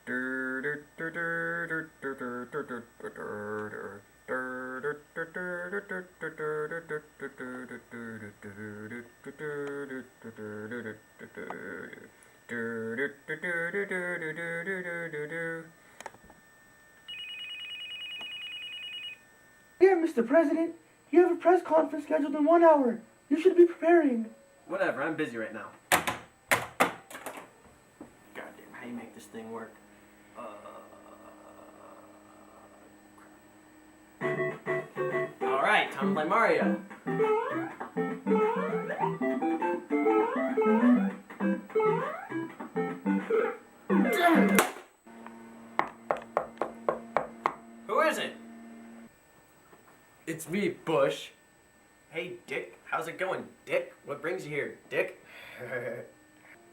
Dear Mr. President, you have a press conference scheduled in 1 hour. You should be preparing. Whatever, I'm busy right now. Goddamn, how do you make this thing work? Alright, time to play Mario. Who is it? It's me, Bush. Hey, Dick. How's it going, Dick? What brings you here, Dick?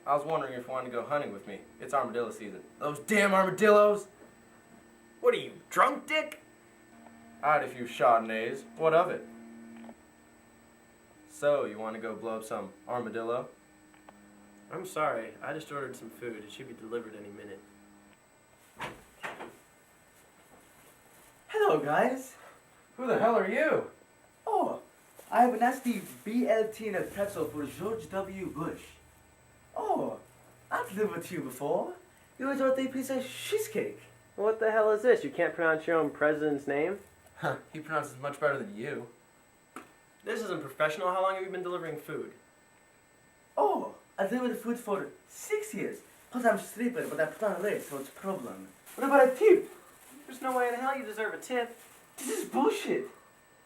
I was wondering if you wanted to go hunting with me. It's armadillo season. Those damn armadillos! What are you, drunk, Dick? I had a few Chardonnays. What of it? So, you want to go blow up some armadillo? I'm sorry. I just ordered some food. It should be delivered any minute. Hello, guys. Who the hell are you? Oh, I have a nasty BLT and a pretzel for George W. Bush. Oh, I've lived with you before. You always ordered a piece of cheesecake. What the hell is this? You can't pronounce your own president's name? Huh, he pronounces much better than you. This isn't professional. How long have you been delivering food? Oh, I've lived with the food for 6 years. Plus I'm sleeping, but I put on late, so it's a problem. What about a tip? There's no way in hell you deserve a tip. This is bullshit.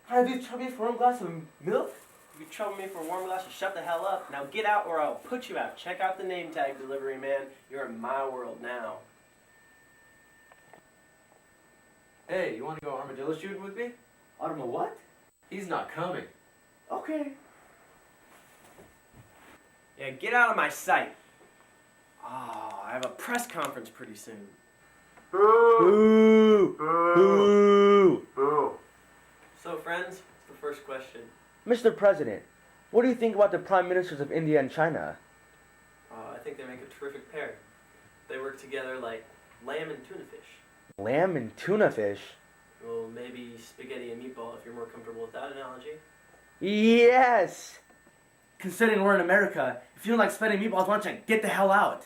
Have you trouble me for one glass of milk? If you trouble me for a warm glass, shut the hell up. Now get out or I'll put you out. Check out the name tag, delivery man. You're in my world now. Hey, you want to go armadillo shooting with me? Arma what? He's not coming. Okay. Yeah, get out of my sight. Oh, I have a press conference pretty soon. Boo! Boo! Boo! So, friends, it's the first question. Mr. President, what do you think about the Prime Ministers of India and China? I think they make a terrific pair. They work together like lamb and tuna fish. Lamb and tuna fish? Well, maybe spaghetti and meatball if you're more comfortable with that analogy. Yes! Considering we're in America, if you don't like spaghetti and meatballs, why don't you get the hell out?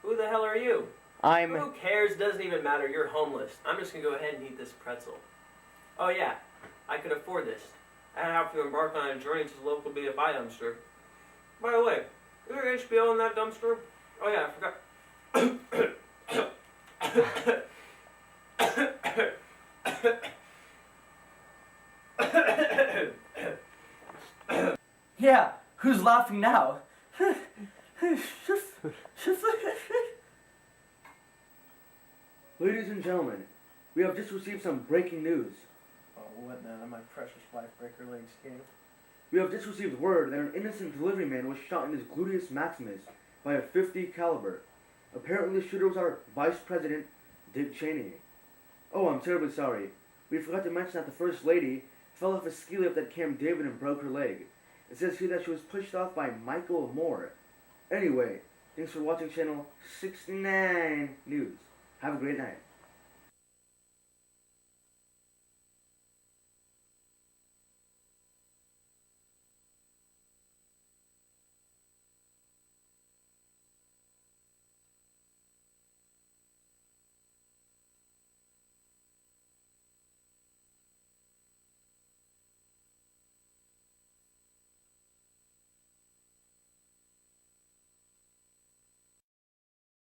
Who the hell are you? I'm... Who cares? Doesn't even matter. You're homeless. I'm just going to go ahead and eat this pretzel. Oh, yeah. I could afford this. I didn't have to embark on a journey to the local BFI dumpster. By the way, is there HBO in that dumpster? Oh, yeah, I forgot. Yeah, who's laughing now? Ladies and gentlemen, we have just received some breaking news. Oh, what now? My precious wife break her legs game. We have just received word that an innocent delivery man was shot in his gluteus maximus by a .50 caliber. Apparently the shooter was our Vice President, Dick Cheney. Oh, I'm terribly sorry. We forgot to mention that the First Lady fell off a ski lift at Camp David and broke her leg. It says here that she was pushed off by Michael Moore. Anyway, thanks for watching Channel 69 News. Have a great night.